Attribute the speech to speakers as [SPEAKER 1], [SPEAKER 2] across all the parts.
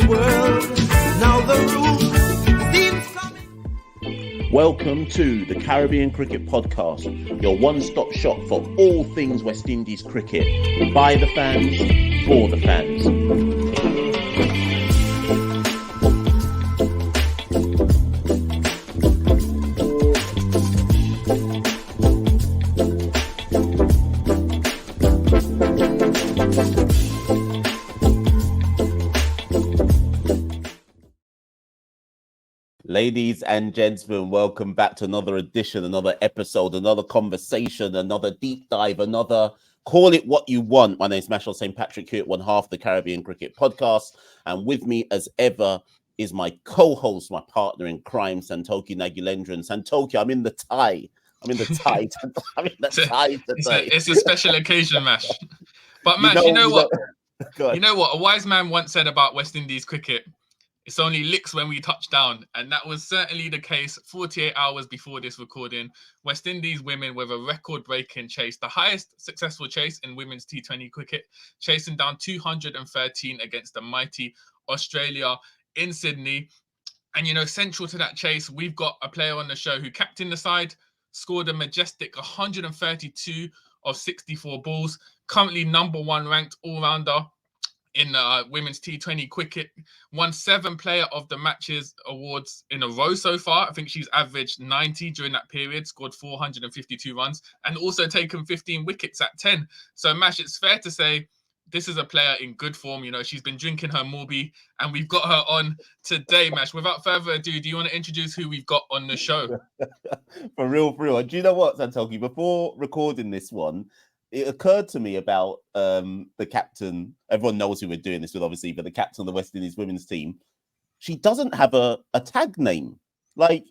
[SPEAKER 1] world. Now the roof seems coming.
[SPEAKER 2] Welcome to the Caribbean Cricket Podcast, your one-stop shop for all things West Indies cricket. By the fans, for the fans. Ladies and gentlemen, welcome back to another edition, another episode, another conversation, another deep dive, another call it what you want. My name is Mashal St. Patrick here at one half the Caribbean Cricket Podcast. And with me as ever is my co-host, my partner in crime, Santoki Nagulendran. Santoki, I'm in the tie. I'm in the tie today.
[SPEAKER 3] It's a special occasion, Mash. But Mash, you know what? A wise man once said about West Indies cricket. It's only licks when we touch down. And that was certainly the case 48 hours before this recording. West Indies women with a record-breaking chase, the highest successful chase in women's T20 cricket, chasing down 213 against the mighty Australia in Sydney. And, central to that chase, we've got a player on the show who captained the side, scored a majestic 132 of 64 balls, currently number one ranked all-rounder in women's T20 cricket, won 7 player of the matches awards in a row so far. I think she's averaged 90 during that period, scored 452 runs, and also taken 15 wickets at 10. So, Mash, it's fair to say this is a player in good form. She's been drinking her Morbi, and we've got her on today, Mash. Without further ado, do you want to introduce who we've got on the show?
[SPEAKER 2] For real. And do you know what, Santoki? Before recording this one, it occurred to me about the captain. Everyone knows who we're doing this with, obviously, but the captain of the West Indies women's team, she doesn't have a tag name. Like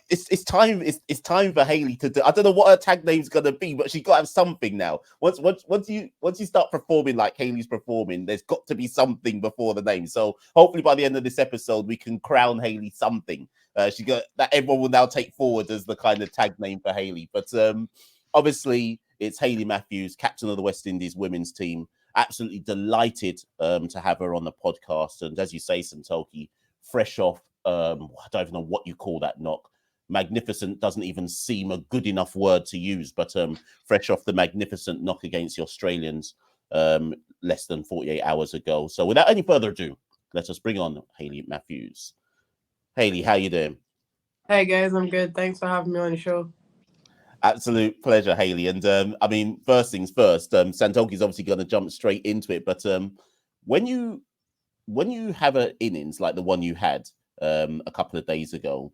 [SPEAKER 2] it's time for Hayley to do. I don't know what her tag name's gonna be, but she's got to have something now. Once you start performing like Hayley's performing, there's got to be something before the name. So hopefully by the end of this episode, we can crown Hayley something. She got that everyone will now take forward as the kind of tag name for Hayley. But obviously, it's Hayley Matthews, captain of the West Indies women's team. Absolutely delighted to have her on the podcast. And as you say, Santoki, fresh off, I don't even know what you call that knock. Magnificent doesn't even seem a good enough word to use, but fresh off the magnificent knock against the Australians less than 48 hours ago. So without any further ado, let us bring on Hayley Matthews. Hayley, how you doing?
[SPEAKER 4] Hey guys, I'm good. Thanks for having me on the show.
[SPEAKER 2] Absolute pleasure, Hayley. And first things first, Santoki's obviously going to jump straight into it. But when you have an innings like the one you had a couple of days ago,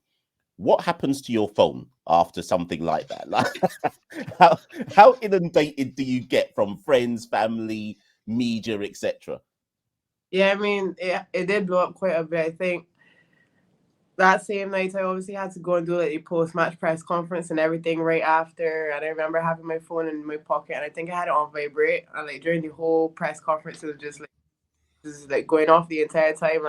[SPEAKER 2] what happens to your phone after something like that? Like, how inundated do you get from friends, family, media, etc.?
[SPEAKER 4] Yeah, I mean, it did blow up quite a bit. I think that same night, I obviously had to go and do a post-match press conference and everything right after. And I remember having my phone in my pocket, and I think I had it on vibrate. And during the whole press conference, it was just going off the entire time.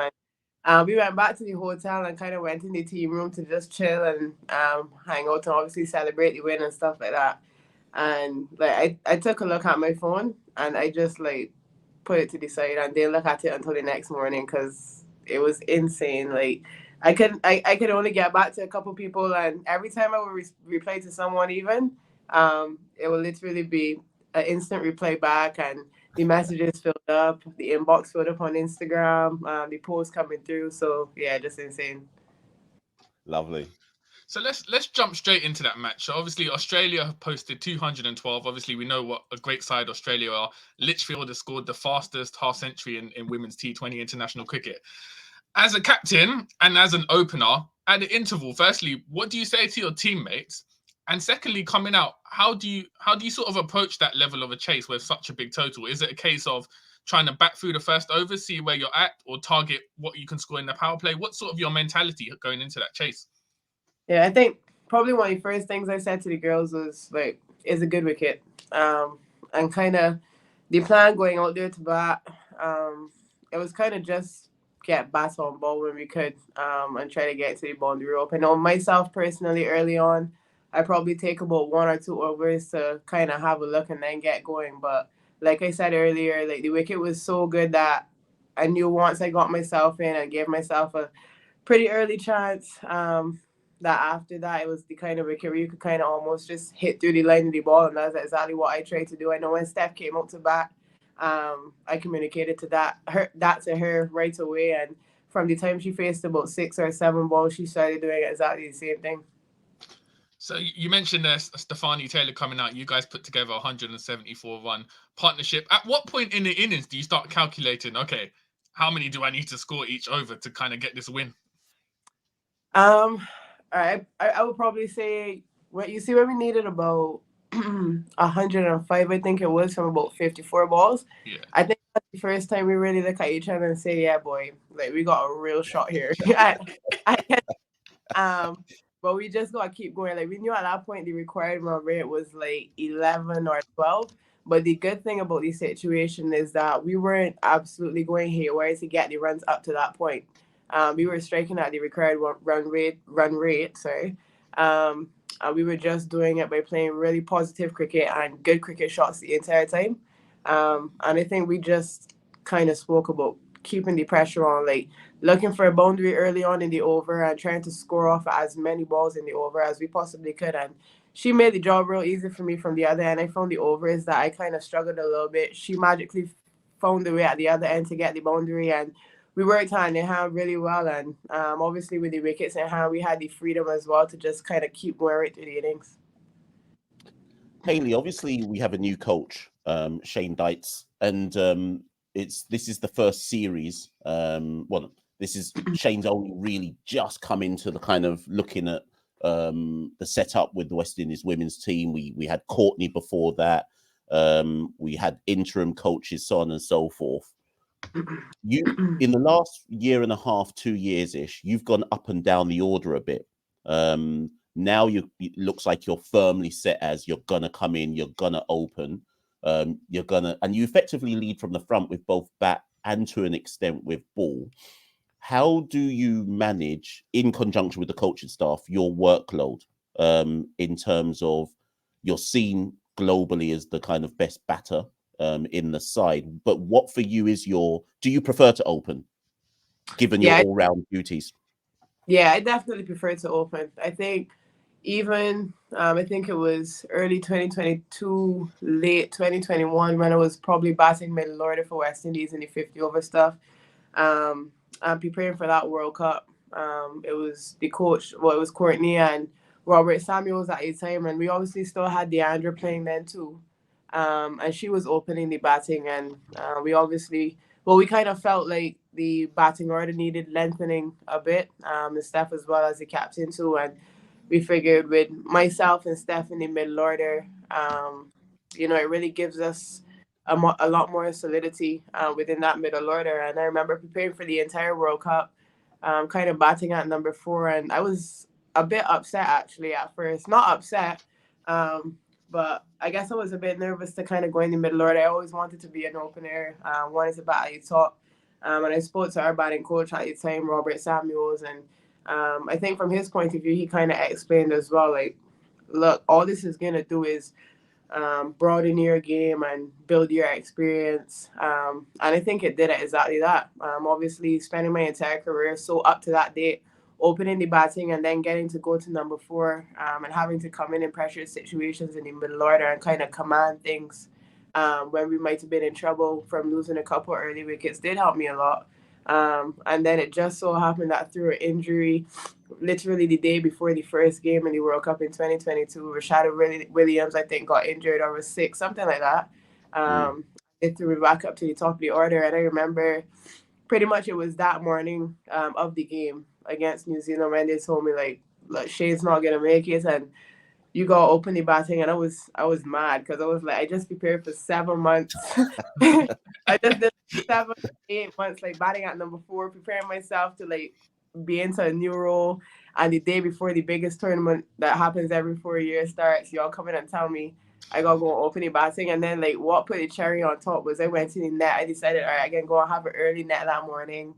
[SPEAKER 4] And we went back to the hotel and kind of went in the team room to just chill and hang out and obviously celebrate the win and stuff like that. And I took a look at my phone and I just put it to the side and didn't look at it until the next morning because it was insane. I could only get back to a couple people, and every time I would reply to someone, even it will literally be an instant reply back, and the messages filled up, the inbox filled up on Instagram, the posts coming through. So yeah, just insane.
[SPEAKER 2] Lovely.
[SPEAKER 3] So let's jump straight into that match. So obviously Australia have posted 212. Obviously we know what a great side Australia are. Litchfield has scored the fastest half century in women's T20 international cricket. As a captain and as an opener, at the interval, firstly, what do you say to your teammates? And secondly, coming out, how do you sort of approach that level of a chase with such a big total? Is it a case of trying to bat through the first over, see where you're at, or target what you can score in the power play? What's sort of your mentality going into that chase?
[SPEAKER 4] Yeah, I think probably one of the first things I said to the girls was is a good wicket. And kind of the plan going out there to bat, it was kind of just get bats on ball when we could and try to get to the boundary rope. I know myself personally early on, I probably take about 1 or 2 overs to kind of have a look and then get going. But like I said earlier, the wicket was so good that I knew once I got myself in and gave myself a pretty early chance, that after that it was the kind of wicket where you could kind of almost just hit through the line of the ball, and that's exactly what I tried to do. I know when Steph came up to bat, I communicated to that to her right away, and from the time she faced about 6 or 7 balls, she started doing exactly the same thing.
[SPEAKER 3] So you mentioned Stefani Taylor coming out. You guys put together a 174-run partnership. At what point in the innings do you start calculating, okay, how many do I need to score each over to kind of get this win?
[SPEAKER 4] I would probably say when we needed about 105, I think it was, from about 54 balls.
[SPEAKER 3] Yeah.
[SPEAKER 4] I think that's the first time we really look at each other and say, yeah, boy, like we got a real shot here. But we just gotta keep going. Like we knew at that point the required run rate was like 11 or 12. But the good thing about this situation is that we weren't absolutely going haywire to get the runs up to that point. We were striking at the required run rate. Sorry. And we were just doing it by playing really positive cricket and good cricket shots the entire time. And I think we just kind of spoke about keeping the pressure on, like looking for a boundary early on in the over and trying to score off as many balls in the over as we possibly could. And she made the job real easy for me from the other end. I found the overs that I kind of struggled a little bit. She magically found the way at the other end to get the boundary, and we worked hand in hand really well. And obviously with the wickets in hand, we had the freedom as well to just kind of keep going right through the innings.
[SPEAKER 2] Hayley, obviously we have a new coach, Shane Dites, and this is the first series. Shane's only really just come into the kind of looking at the setup with the West Indies women's team. We had Courtney before that. We had interim coaches, so on and so forth. You, in the last year and a half, 2 years ish, you've gone up and down the order a bit. Now it looks like you're firmly set as you're gonna come in, you're gonna open, and you effectively lead from the front with both bat and to an extent with ball. How do you manage, in conjunction with the coaching staff, your workload in terms of you're seen globally as the kind of best batter in the side, but what for you is do you prefer to open, given your all-round duties?
[SPEAKER 4] Yeah, I definitely prefer to open. I think even I think it was early 2022, late 2021 when I was probably batting middle order for West Indies in the 50 over stuff. I'm preparing for that World Cup. It was the coach, it was Courtney and Robert Samuels at the time, and we obviously still had Deandra playing then too. And she was opening the batting, and we kind of felt like the batting order needed lengthening a bit, and Steph as well as the captain too. And we figured with myself and Steph in the middle order, it really gives us a lot more solidity within that middle order. And I remember preparing for the entire World Cup, kind of batting at number 4, and I was a bit upset actually at first. Not upset, but I guess I was a bit nervous to kind of go in the middle order. I always wanted to be an opener, wanted to bat at the top. And I spoke to our batting coach at the time, Robert Samuels, and I think from his point of view, he kind of explained as well, like, look, all this is going to do is broaden your game and build your experience. And I think it did exactly that. Obviously, spending my entire career so up to that date, opening the batting and then getting to go to number 4 and having to come in pressure situations in the middle order and kind of command things when we might have been in trouble from losing a couple early wickets did help me a lot. And then it just so happened that through an injury, literally the day before the first game in the World Cup in 2022, Rashada Williams, I think, got injured or was sick, something like that. It threw me back up to the top of the order. And I remember pretty much it was that morning of the game against New Zealand when they told me, like, look, Shane's not going to make it. And you got to open the batting, and I was mad because I was like, I just prepared for 7 months. I just did 7, 8 months, like batting at number 4, preparing myself to like be into a new role. And the day before the biggest tournament that happens every 4 years starts, y'all come in and tell me I gotta go open the batting. And then like what put the cherry on top was I went to the net. I decided, all right, I can go and have an early net that morning.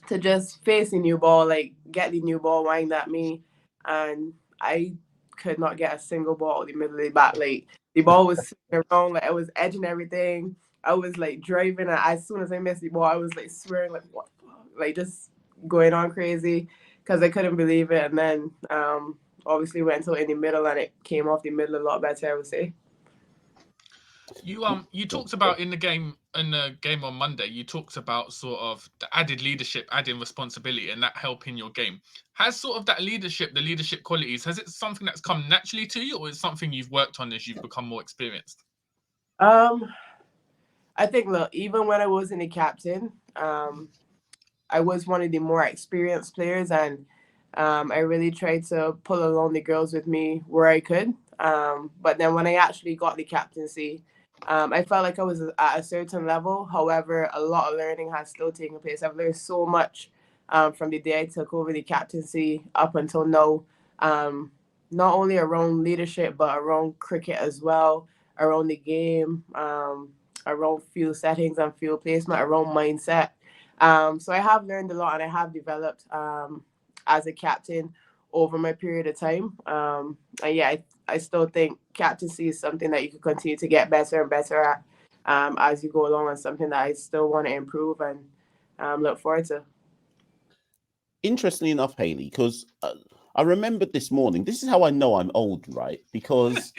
[SPEAKER 4] To just face the new ball, like get the new ball wind at me, and I could not get a single ball out the middle of the bat. Like the ball was swinging around, like I was edging everything. I was like driving, and as soon as I missed the ball, I was like swearing, like what, like just going on crazy because I couldn't believe it. And then obviously went until in the middle, and it came off the middle a lot better, I would say.
[SPEAKER 3] You talked about in the game on Monday, you talked about sort of the added leadership, adding responsibility, and that helping your game. Has sort of that leadership, the leadership qualities, has it something that's come naturally to you, or is it something you've worked on as you've become more experienced?
[SPEAKER 4] I think, look, even when I wasn't a captain, I was one of the more experienced players, and I really tried to pull along the girls with me where I could. But then when I actually got the captaincy, I felt like I was at a certain level. However, a lot of learning has still taken place. I've learned so much from the day I took over the captaincy up until now, not only around leadership, but around cricket as well, around the game, around field settings and field placement, around mindset. So I have learned a lot, and I have developed as a captain over my period of time. And yeah, I still think captaincy is something that you can continue to get better and better at as you go along, and something that I still want to improve and look forward to.
[SPEAKER 2] Interestingly enough, Hayley, because I remembered this morning, this is how I know I'm old, right? Because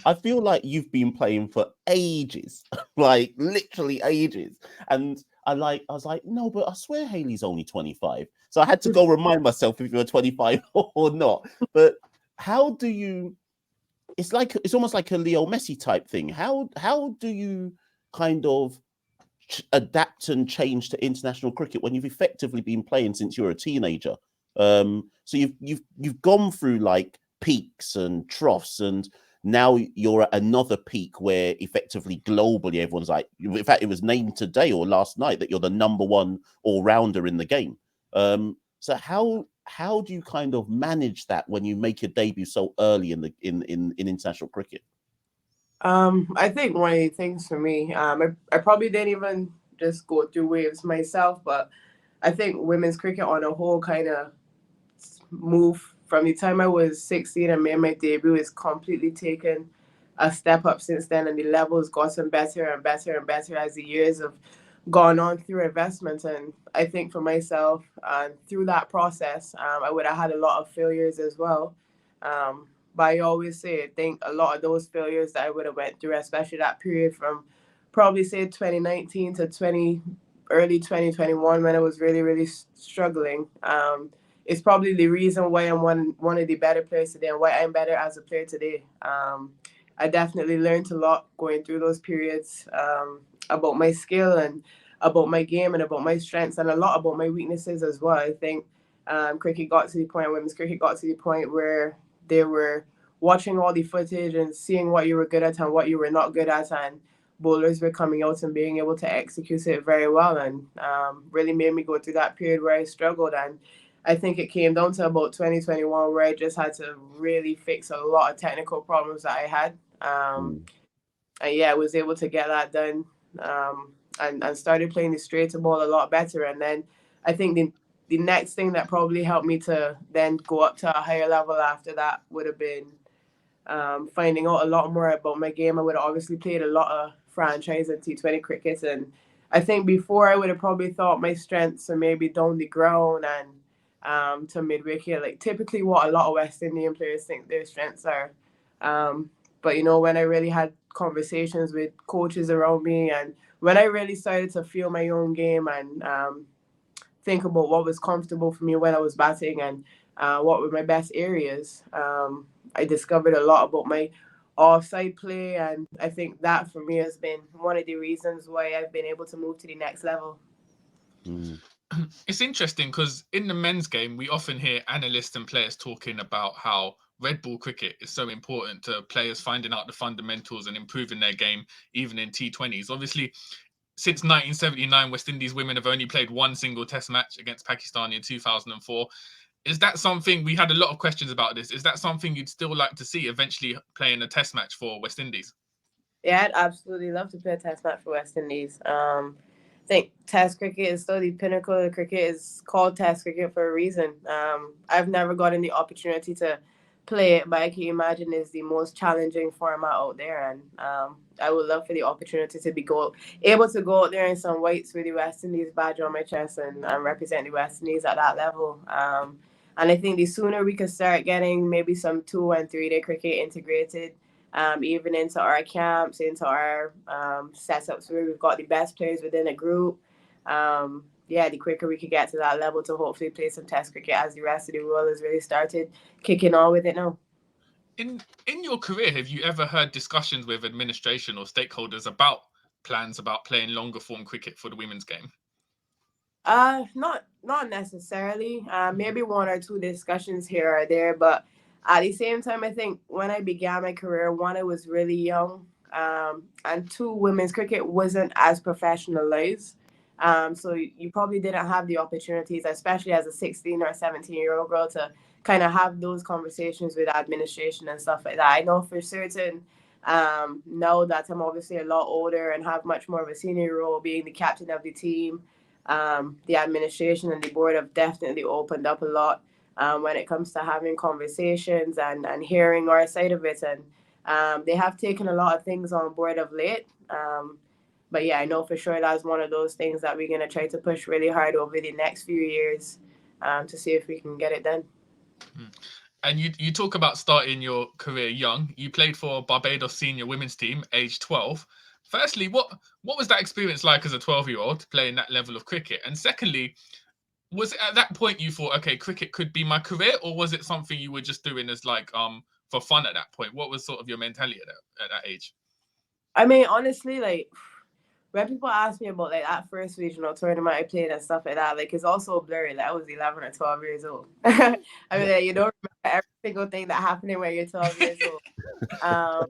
[SPEAKER 2] I feel like you've been playing for ages, like literally ages. And I was like, no, but I swear Hayley's only 25. So I had to go remind myself if you're 25 or not. But how do you, it's almost like a Leo Messi type thing. How do you kind of adapt and change to international cricket when you've effectively been playing since you were a teenager? So you've gone through like peaks and troughs, and now you're at another peak where effectively globally everyone's like, in fact, it was named today or last night that you're the #1 all-rounder in the game. So how do you kind of manage that when you make your debut so early in international cricket?
[SPEAKER 4] I think one of the things for me, I probably didn't even just go through waves myself, but I think women's cricket on a whole kind of move from the time I was 16 and made my debut is completely taken a step up since then, and the levels gotten better and better and better as the years have gone on through investments. And I think for myself, through that process, I would have had a lot of failures as well. But I always say, I think a lot of those failures that I would have went through, especially that period from probably say 2019 to early 2021, when I was really, really struggling, it's probably the reason why I'm one of the better players today and why I'm better as a player today. I definitely learned a lot going through those periods about my skill and about my game and about my strengths, and a lot about my weaknesses as well. I think cricket got to the point, women's cricket got to the point where they were watching all the footage and seeing what you were good at and what you were not good at, and bowlers were coming out and being able to execute it very well, and really made me go through that period where I struggled. And I think it came down to about 2021 where I just had to really fix a lot of technical problems that I had. And yeah, I was able to get that done, and started playing the straighter ball a lot better. And then I think the next thing that probably helped me to then go up to a higher level after that would have been finding out a lot more about my game. I would have obviously played a lot of franchise and T20 cricket, and I think before I would have probably thought my strengths are maybe down the ground and to mid-wicket, like typically what a lot of West Indian players think their strengths are. But you know, when I really had conversations with coaches around me, and when I really started to feel my own game and think about what was comfortable for me when I was batting and what were my best areas, I discovered a lot about my offside play, and I think that for me has been one of the reasons why I've been able to move to the next level.
[SPEAKER 3] It's interesting because in the men's game, we often hear analysts and players talking about how red ball cricket is so important to players finding out the fundamentals and improving their game, even in T20s. Obviously, since 1979, West Indies women have only played one single test match against Pakistan in 2004. Is that something, we had a lot of questions about this, is that something you'd still like to see eventually playing a test match for West Indies?
[SPEAKER 4] Yeah, I'd absolutely love to play a test match for West Indies. I think test cricket is still the pinnacle of cricket. It's called test cricket for a reason. I've never gotten the opportunity to play it, but I can imagine it's the most challenging format out there, and I would love for the opportunity to be able to go out there in some whites with the West Indies badge on my chest and represent the West Indies at that level. And I think the sooner we can start getting maybe some 2 and 3 day cricket integrated, even into our camps, into our setups where we've got the best players within a group. The quicker we could get to that level to hopefully play some test cricket as the rest of the world has really started kicking on with it now.
[SPEAKER 3] In your career, have you ever heard discussions with administration or stakeholders about plans about playing longer form cricket for the women's game?
[SPEAKER 4] Not necessarily. Maybe 1 or 2 discussions here or there, but at the same time, I think when I began my career, 1, I was really young, and 2, women's cricket wasn't as professionalized. So you probably didn't have the opportunities, especially as a 16 or 17-year-old girl, to kind of have those conversations with administration and stuff like that. I know for certain, now that I'm obviously a lot older and have much more of a senior role being the captain of the team, the administration and the board have definitely opened up a lot when it comes to having conversations and hearing our side of it. And they have taken a lot of things on board of late. But yeah, I know for sure that's one of those things that we're going to try to push really hard over the next few years to see if we can get it done.
[SPEAKER 3] And you talk about starting your career young. You played for Barbados senior women's team, age 12. Firstly, what was that experience like as a 12-year-old playing that level of cricket? And secondly, was it at that point you thought, okay, cricket could be my career, or was it something you were just doing as like for fun at that point? What was sort of your mentality at that age?
[SPEAKER 4] I mean, honestly, like when people ask me about like that first regional tournament I played and stuff like that, like it's also blurry. Like I was 11 or 12 years old. I mean, like, you don't remember every single thing that happened when you're 12 years old. I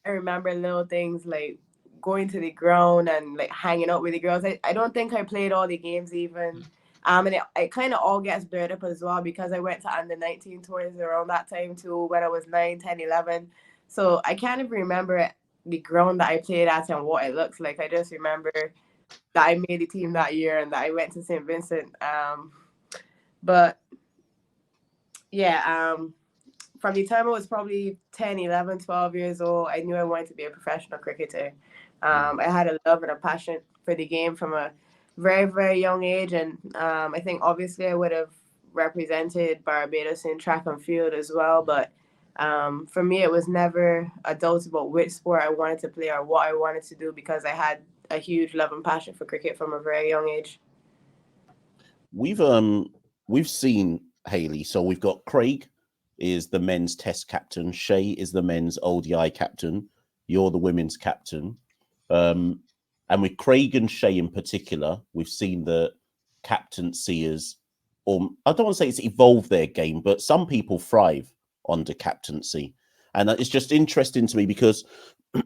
[SPEAKER 4] remember little things like going to the ground and like hanging out with the girls. I don't think I played all the games even. And it kind of all gets blurred up as well because I went to under 19 tours around that time too when I was 9, 10, 11. So I can't even remember the ground that I played at and what it looks like. I just remember that I made the team that year and that I went to St. Vincent. But yeah, from the time I was probably 10, 11, 12 years old, I knew I wanted to be a professional cricketer. I had a love and a passion for the game from a very, very young age. And I think obviously I would have represented Barbados in track and field as well. But for me, it was never a doubt about which sport I wanted to play or what I wanted to do because I had a huge love and passion for cricket from a very young age.
[SPEAKER 2] We've seen Hayley. So we've got Craig is the men's test captain. Shay is the men's ODI captain. You're the women's captain. And with Craig and Shay in particular, we've seen the captaincy as, or I don't want to say it's evolved their game, but some people thrive under captaincy. And it's just interesting to me because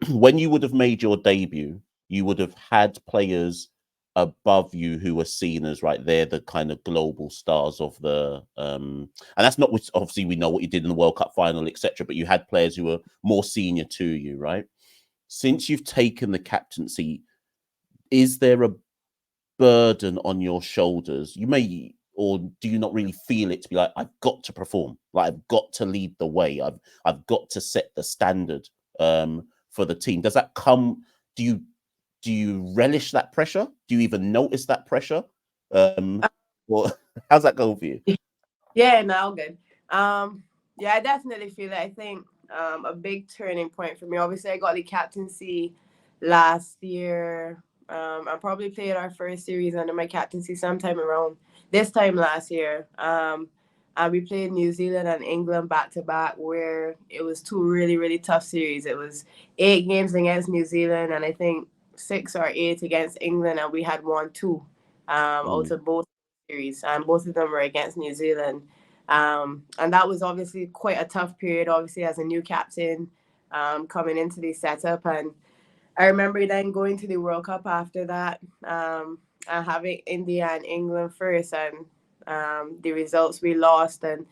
[SPEAKER 2] when you would have made your debut, you would have had players above you who were seen as they're the kind of global stars of the and that's not which obviously we know what you did in the World Cup final, etc. But you had players who were more senior to you, right? Since you've taken the captaincy, is there a burden on your shoulders? You may, or do you not really feel it to be like, I've got to perform, like I've got to lead the way, I've got to set the standard for the team? Does that come? Do you relish that pressure? Do you even notice that pressure? Well, how's that go for you?
[SPEAKER 4] Yeah, no, good. Yeah, I definitely feel it. I think a big turning point for me. Obviously, I got the captaincy last year. I probably played our first series under my captaincy sometime around this time last year. And we played New Zealand and England back to back, where it was 2 really, really tough series. It was 8 games against New Zealand, and I think 6 or 8 against England, and we had won 2 out of both series, and both of them were against New Zealand. And that was obviously quite a tough period, obviously, as a new captain coming into the setup. And I remember then going to the World Cup after that and having India and England first, and the results we lost. And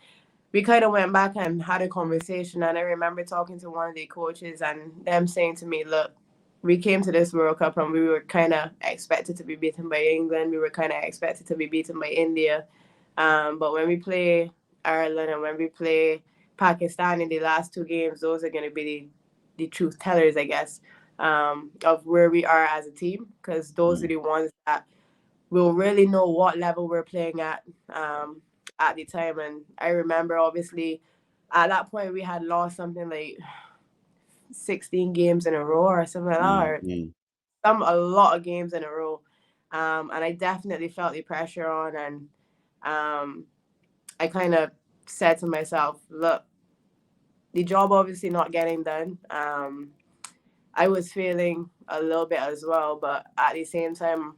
[SPEAKER 4] we kind of went back and had a conversation. And I remember talking to one of the coaches and them saying to me, look, we came to this World Cup and we were kind of expected to be beaten by England. We were kind of expected to be beaten by India. But when we play Ireland and when we play Pakistan in the last 2 games, those are going to be the truth tellers, I guess, of where we are as a team, because those are the ones that will really know what level we're playing at the time. And I remember, obviously, at that point, we had lost something like 16 games in a row or something like that, or a lot of games in a row. And I definitely felt the pressure on, and I kind of said to myself, look, the job obviously not getting done. I was feeling a little bit as well, but at the same time,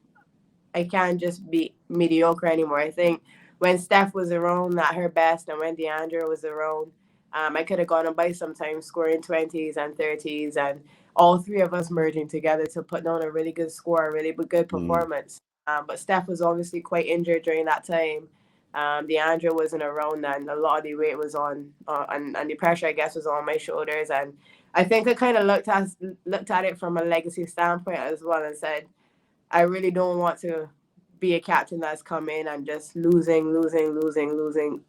[SPEAKER 4] I can't just be mediocre anymore. I think when Steph was around at her best and when DeAndre was around, I could have gone on by sometimes scoring 20s and 30s, and all three of us merging together to put down a really good score, a really good performance. But Steph was obviously quite injured during that time. DeAndre wasn't around, and a lot of the weight was on, and the pressure, I guess, was on my shoulders. And I think I kind of looked at it from a legacy standpoint as well and said, I really don't want to be a captain that's come in and just losing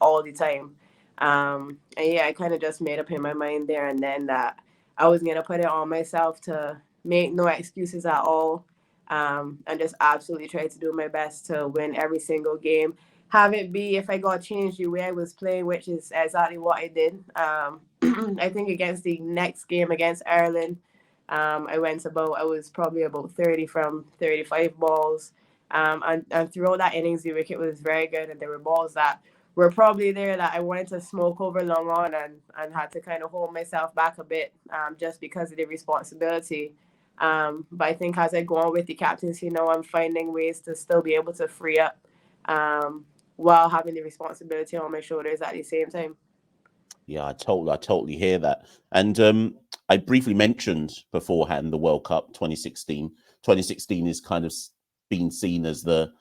[SPEAKER 4] all the time. And yeah, I kind of just made up in my mind there and then that I was going to put it on myself to make no excuses at all, and just absolutely try to do my best to win every single game. Have it be if I got changed the way I was playing, which is exactly what I did. I think against the next game against Ireland, I was probably about 30 from 35 balls. And throughout that innings, the wicket was very good. And there were balls that were probably there that I wanted to smoke over long on, and had to kind of hold myself back a bit, just because of the responsibility. But I think as I go on with the captaincy now, I'm finding ways to still be able to free up, while having the responsibility on my shoulders at the same time.
[SPEAKER 2] Yeah, I totally hear that. And I briefly mentioned beforehand the World Cup 2016. 2016 is kind of been seen as the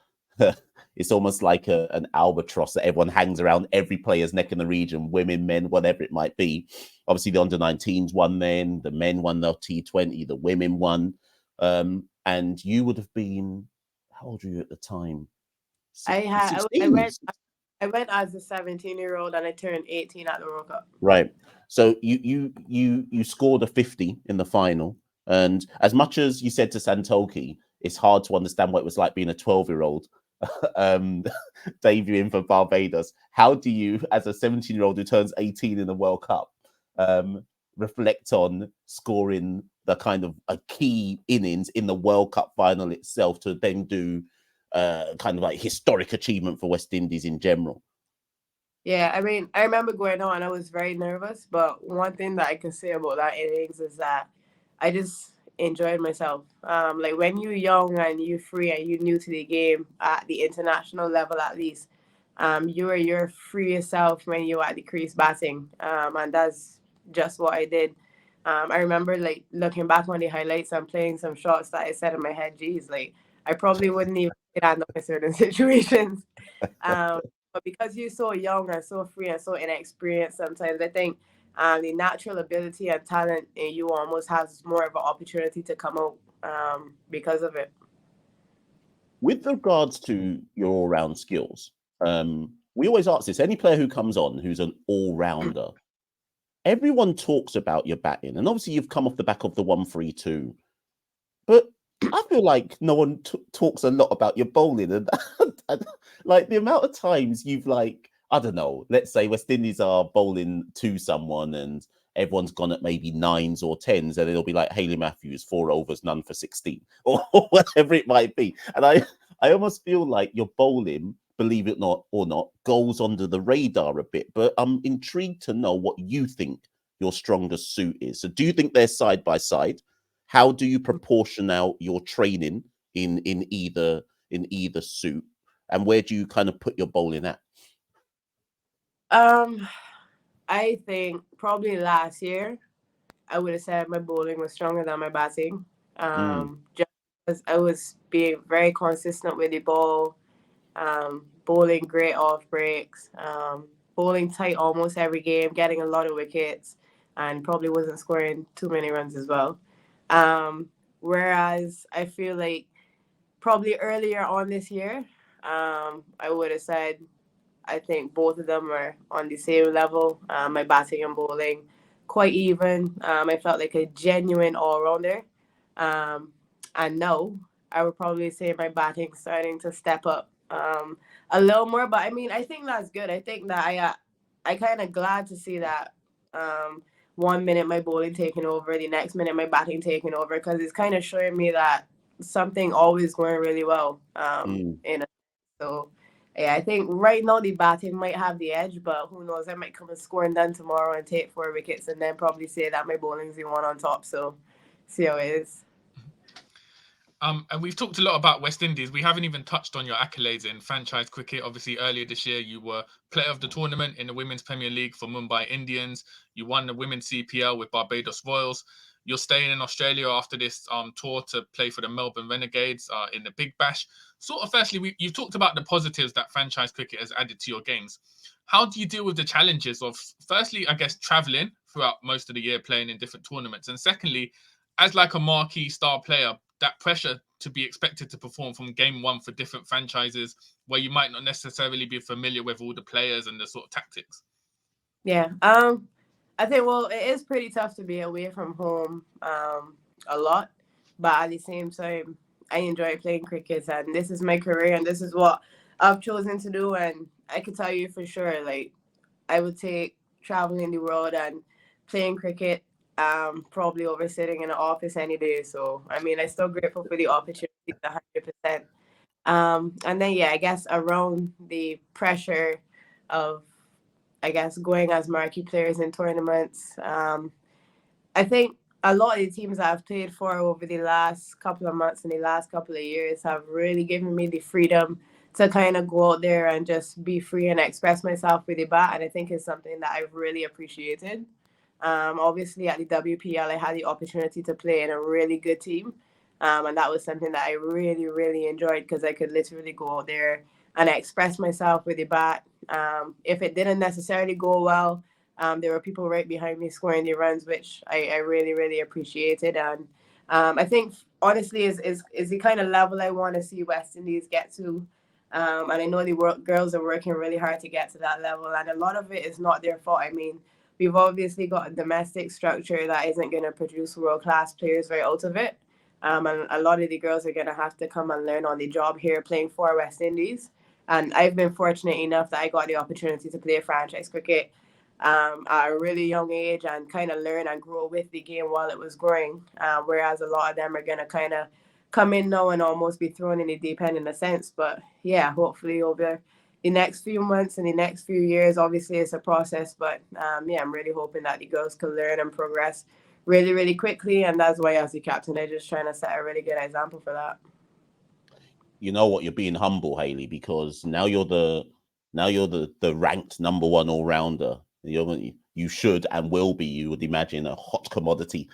[SPEAKER 2] it's almost like an albatross that everyone hangs around every player's neck in the region, women, men, whatever it might be. Obviously, the under-19s won then, the men won the T20, the women won. And you would have been, how old were you at the time?
[SPEAKER 4] I went as a 17-year-old and I turned 18 at the World Cup.
[SPEAKER 2] Right. So you scored a 50 in the final. And as much as you said to Santoki, it's hard to understand what it was like being a 12-year-old debuting for Barbados. How do you, as a 17-year-old who turns 18 in the World Cup, reflect on scoring the kind of a key innings in the World Cup final itself to then do kind of like historic achievement for West Indies in general?
[SPEAKER 4] Yeah, I mean, I remember going on, I was very nervous, but one thing that I can say about that innings is that I just enjoyed myself. Like when you're young and you're free and you're new to the game at the international level, at least, you're free yourself when you're at the crease batting, and that's just what I did. I remember like looking back on the highlights and playing some shots that I said in my head, geez, like I probably wouldn't even say that in certain situations. But because you're so young and so free and so inexperienced, sometimes I think the natural ability and talent in you almost has more of an opportunity to come out, because of it.
[SPEAKER 2] With regards to your all-round skills, we always ask this, any player who comes on who's an all-rounder, everyone talks about your batting. And obviously you've come off the back of the 1-3-2. But I feel like no one talks a lot about your bowling. And like the amount of times you've like, I don't know, let's say West Indies are bowling to someone and everyone's gone at maybe 9s or 10s, and it'll be like Hayley Matthews, 4 overs, none for 16, or whatever it might be. And I almost feel like your bowling, believe it or not, goes under the radar a bit. But I'm intrigued to know what you think your strongest suit is. So do you think they're side by side? How do you proportion out your training in either suit, and where do you kind of put your bowling at?
[SPEAKER 4] I think probably last year I would have said my bowling was stronger than my batting. Just because I was being very consistent with the ball, bowling great off breaks, bowling tight almost every game, getting a lot of wickets, and probably wasn't scoring too many runs as well. Whereas I feel like probably earlier on this year, I would have said I think both of them are on the same level. My batting and bowling quite even. I felt like a genuine all-rounder. And now I would probably say my batting starting to step up a little more. But I mean, I think that's good. I think that I kind of glad to see that. 1 minute my bowling taking over, the next minute my batting taking over, because it's kind of showing me that something always going really well. So yeah, I think right now the batting might have the edge, but who knows? I might come and score and done tomorrow and take 4 wickets, and then probably say that my bowling's the one on top. So see how it is.
[SPEAKER 3] And we've talked a lot about West Indies. We haven't even touched on your accolades in franchise cricket. Obviously, earlier this year, you were player of the tournament in the Women's Premier League for Mumbai Indians. You won the Women's CPL with Barbados Royals. You're staying in Australia after this tour to play for the Melbourne Renegades in the Big Bash. Sort of, firstly, you've talked about the positives that franchise cricket has added to your games. How do you deal with the challenges of, firstly, I guess, traveling throughout most of the year playing in different tournaments? And secondly, as like a marquee star player, that pressure to be expected to perform from game one for different franchises where you might not necessarily be familiar with all the players and the sort of tactics.
[SPEAKER 4] Yeah. I think, well, it is pretty tough to be away from home a lot, but at the same time, I enjoy playing cricket, and this is my career, and this is what I've chosen to do. And I can tell you for sure, like, I would take traveling the world and playing cricket probably over sitting in an office any day. So I mean, I'm still grateful for the opportunity, 100%. And then yeah, I guess around the pressure of, I guess, going as marquee players in tournaments, I think a lot of the teams that I've played for over the last couple of months and the last couple of years have really given me the freedom to kind of go out there and just be free and express myself with the bat. And I think it's something that I've really appreciated. Obviously, at the WPL, I had the opportunity to play in a really good team. And that was something that I really, really enjoyed, because I could literally go out there and express myself with the bat. If it didn't necessarily go well, there were people right behind me scoring the runs, which I really, really appreciated. And I think, honestly, is the kind of level I want to see West Indies get to. And I know the girls are working really hard to get to that level. And a lot of it is not their fault. I mean, we've obviously got a domestic structure that isn't going to produce world-class players right out of it. And a lot of the girls are going to have to come and learn on the job here playing for West Indies. And I've been fortunate enough that I got the opportunity to play franchise cricket at a really young age and kind of learn and grow with the game while it was growing. Whereas a lot of them are going to kind of come in now and almost be thrown in the deep end in a sense. But yeah, hopefully over the next few months and the next few years, obviously it's a process. But yeah, I'm really hoping that the girls can learn and progress really, really quickly. And that's why, as the captain, I'm just trying to set a really good example for that.
[SPEAKER 2] You know what? You're being humble, Hayley, because now you're the ranked number one all rounder. You should and will be, you would imagine, a hot commodity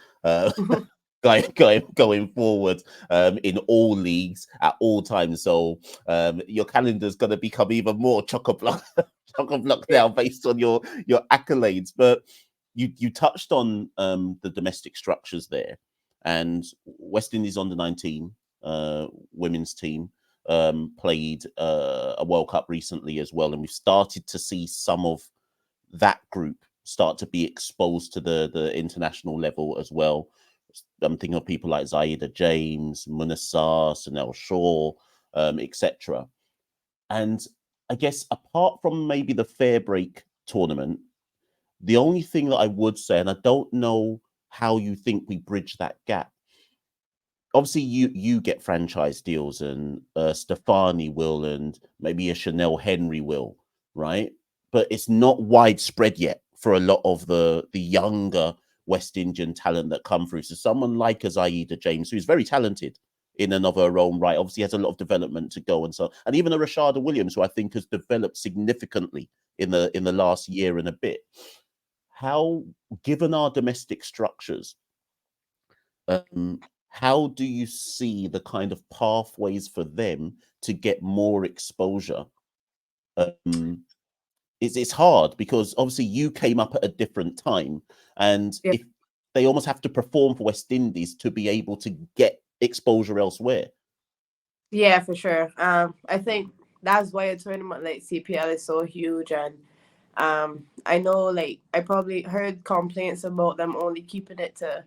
[SPEAKER 2] going forward in all leagues at all times. So your calendar's going to become even more chock-a-block now based on your accolades. But you touched on the domestic structures there, and West Indies under-19 women's team played a World Cup recently as well, and we've started to see some of that group start to be exposed to the international level as well. I'm thinking of people like Zaida James, Munasar, Sunil Shaw, etc. And I guess apart from maybe the fair break tournament, the only thing that I would say, and I don't know how you think we bridge that gap. Obviously, you get franchise deals, and Stefani will, and maybe a Chanel Henry will, right? But it's not widespread yet for a lot of the younger West Indian talent that come through. So someone like a Zaida James, who's very talented in and of her own right, obviously has a lot of development to go, and even a Rashada Williams, who I think has developed significantly in the last year and a bit. How, given our domestic structures, how do you see the kind of pathways for them to get more exposure? It's hard because obviously you came up at a different time, and if they almost have to perform for West Indies to be able to get exposure elsewhere.
[SPEAKER 4] Yeah, for sure. I think that's why a tournament like CPL is so huge. And I know, like, I probably heard complaints about them only keeping it to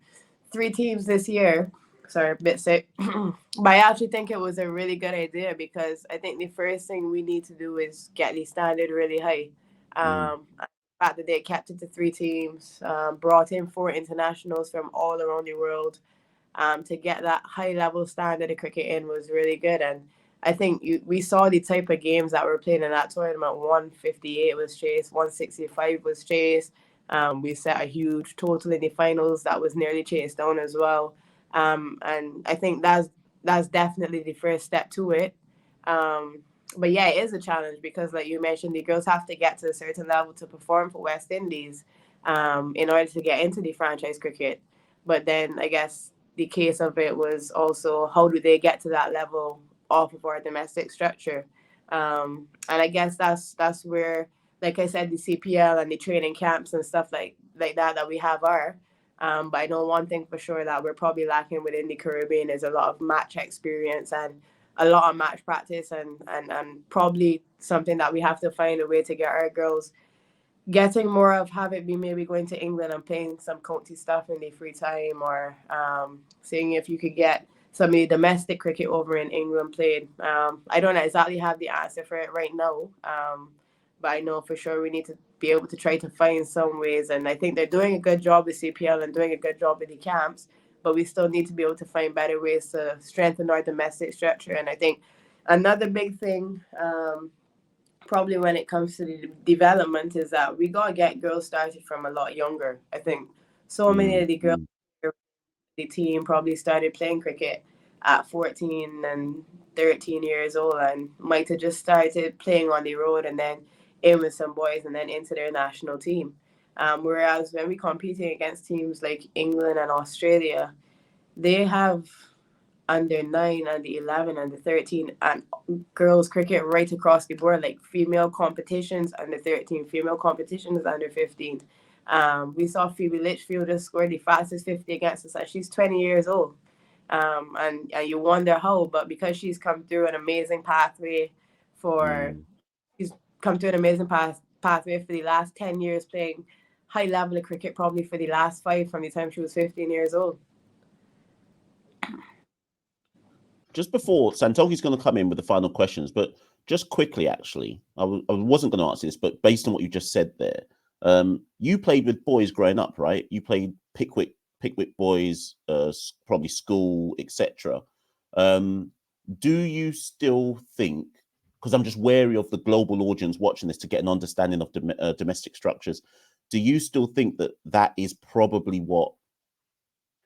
[SPEAKER 4] 3 teams this year. Sorry, a bit sick. But I actually think it was a really good idea, because I think the first thing we need to do is get the standard really high. The fact that they kept it to 3 teams, brought in 4 internationals from all around the world, to get that high level standard of cricket in was really good. And I think we saw the type of games that were playing in that tournament. 158 was chased, 165 was chased. We set a huge total in the finals that was nearly chased down as well. And I think that's definitely the first step to it. But yeah, it is a challenge, because, like you mentioned, the girls have to get to a certain level to perform for West Indies, in order to get into the franchise cricket. But then I guess the case of it was also, how do they get to that level off of our domestic structure? And I guess that's where, like I said, the CPL and the training camps and stuff like that we have are. But I know one thing for sure that we're probably lacking within the Caribbean is a lot of match experience and a lot of match practice, and probably something that we have to find a way to get our girls getting more of, have it be maybe going to England and playing some county stuff in their free time, or seeing if you could get some of the domestic cricket over in England played. I don't exactly have the answer for it right now, but I know for sure we need to be able to try to find some ways. And I think they're doing a good job with CPL and doing a good job with the camps, but we still need to be able to find better ways to strengthen our domestic structure. And I think another big thing, probably when it comes to the development, is that we gotta get girls started from a lot younger. I think so many of the girls in the team probably started playing cricket at 14 and 13 years old, and might have just started playing on the road and then in with some boys and then into their national team. Whereas when we competing against teams like England and Australia, they have under 9, under 11, under 13, and girls cricket right across the board, like female competitions under 13, female competitions under 15. We saw Phoebe Litchfield just score the fastest 50 against us, and she's 20 years old. And you wonder how, but because she's come through an amazing pathway she's come through an amazing pathway for the last 10 years, playing high level of cricket, probably for the last 5 from the time she was 15 years old.
[SPEAKER 2] Just before Santoki's going to come in with the final questions, but just quickly, actually, I wasn't going to answer this, but based on what you just said there, you played with boys growing up, right? You played Pickwick boys, probably school, etc. Do you still think, because I'm just wary of the global audience watching this to get an understanding of domestic structures, do you still think that is probably what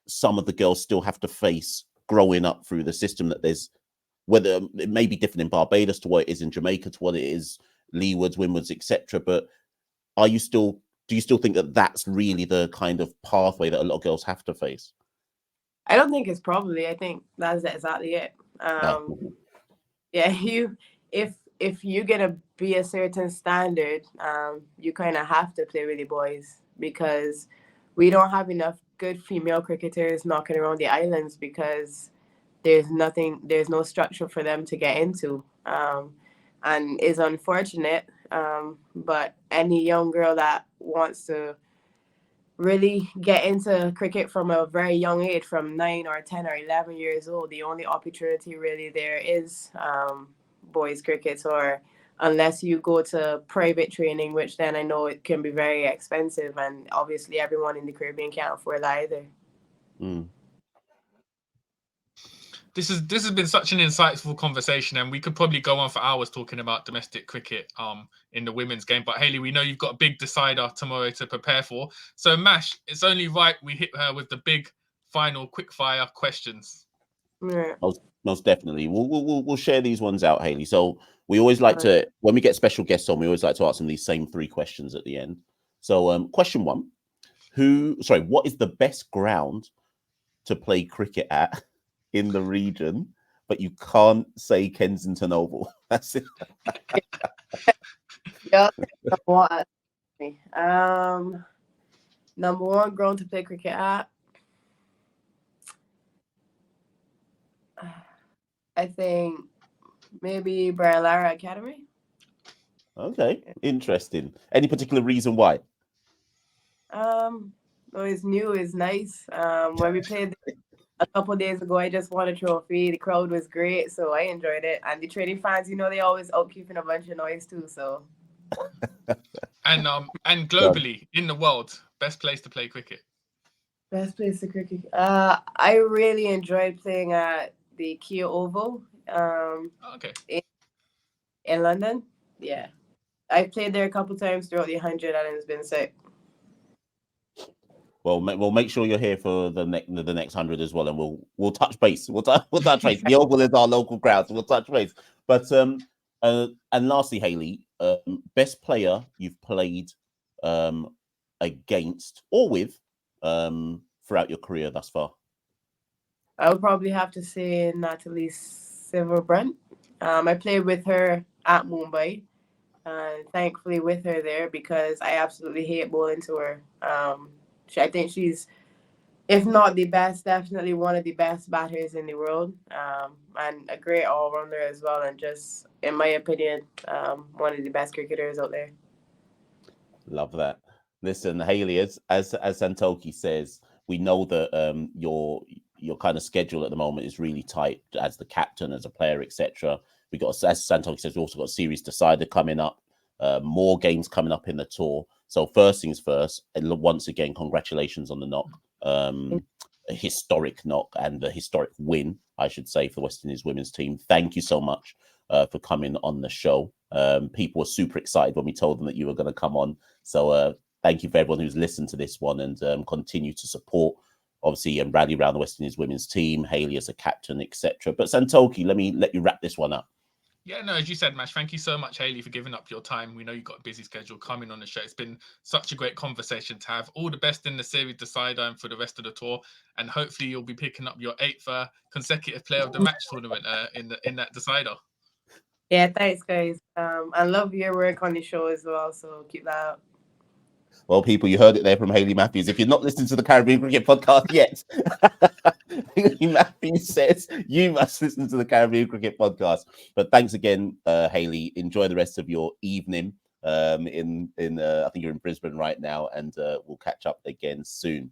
[SPEAKER 2] some of the girls still have to face growing up through the system, that there's, whether it may be different in Barbados to what it is in Jamaica to what it is Leewards, Windwards, etc. But do you still think that that's really the kind of pathway that a lot of girls have to face?
[SPEAKER 4] I don't think it's probably. I think that's exactly it. Yeah, if you're gonna be a certain standard, you kind of have to play with the boys, because we don't have enough good female cricketers knocking around the islands, because there's no structure for them to get into, and it's unfortunate. But any young girl that wants to really get into cricket from a very young age, from 9 or 10 or 11 years old, the only opportunity really there is boys cricket, or unless you go to private training, which then I know it can be very expensive, and obviously everyone in the Caribbean can't afford that either.
[SPEAKER 3] This has been such an insightful conversation, and we could probably go on for hours talking about domestic cricket in the women's game. But Hayley, we know you've got a big decider tomorrow to prepare for. So Mash, it's only right we hit her with the big final quickfire questions.
[SPEAKER 4] Yeah.
[SPEAKER 2] Most definitely. We'll share these ones out, Hayley. So we always like to, when we get special guests on, we always like to ask them these same 3 questions at the end. So question 1, what is the best ground to play cricket at in the region, but you can't say Kensington Oval? That's it.
[SPEAKER 4] Yeah. Number 1 ground to play cricket at, I think Maybe Lara Academy.
[SPEAKER 2] Okay, interesting. Any particular reason why?
[SPEAKER 4] Well, it's new, it's nice. When we played a couple days ago, I just won a trophy. The crowd was great, so I enjoyed it. And the training fans, they always out keeping a bunch of noise too. So.
[SPEAKER 3] And globally in the world, best place to play cricket.
[SPEAKER 4] Best place to cricket. I really enjoyed playing at the Kia Oval.
[SPEAKER 3] Okay.
[SPEAKER 4] In London, yeah. I played there a couple times throughout the 100, and it's been sick.
[SPEAKER 2] Well, we'll make sure you're here for the next 100 as well, and we'll touch base. We'll touch base. The Oval is our local crowd, so we'll touch base. But and lastly, Hayley, best player you've played against or with throughout your career thus far?
[SPEAKER 4] I would probably have to say Natalie Silverbrand. I played with her at Mumbai, and thankfully with her there because I absolutely hate bowling to her. I think she's, if not the best, definitely one of the best batters in the world, and a great all-rounder as well, and just, in my opinion, one of the best cricketers out there.
[SPEAKER 2] Love that. Listen, Hayley, as Santoki says, we know that your kind of schedule at the moment is really tight as the captain, as a player, etc. We got, as Santoki says, we also got a series decider coming up, more games coming up in the tour. So first things first, and once again, congratulations on the knock, a historic knock and a historic win, I should say, for the West Indies women's team. Thank you so much for coming on the show. People were super excited when we told them that you were going to come on. So thank you for everyone who's listened to this one and continue to support, obviously, and rally around the West Indies women's team, Hayley as a captain, etc. But Santoki, let you wrap this one up.
[SPEAKER 3] Yeah, no, as you said, Mash, thank you so much, Hayley, for giving up your time. We know you've got a busy schedule coming on the show. It's been such a great conversation to have. All the best in the series decider and for the rest of the tour. And hopefully you'll be picking up your 8th consecutive player of the match tournament in that decider.
[SPEAKER 4] Yeah, thanks, guys. I love your work on the show as well, so keep that up.
[SPEAKER 2] Well, people, you heard it there from Hayley Matthews. If you're not listening to the Caribbean Cricket Podcast yet, Hayley Matthews says you must listen to the Caribbean Cricket Podcast. But thanks again, Hayley. Enjoy the rest of your evening. I think you're in Brisbane right now, and we'll catch up again soon.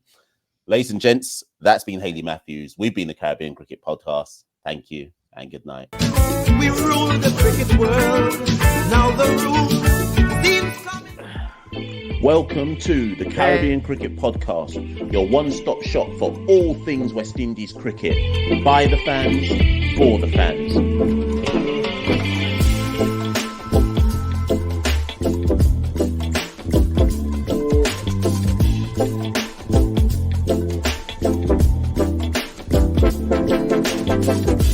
[SPEAKER 2] Ladies and gents, that's been Hayley Matthews. We've been the Caribbean Cricket Podcast. Thank you and good night.
[SPEAKER 1] We rule the cricket world. Now the rule seems coming.
[SPEAKER 2] Welcome to the Caribbean Cricket Podcast, your one-stop shop for all things West Indies cricket. By the fans, for the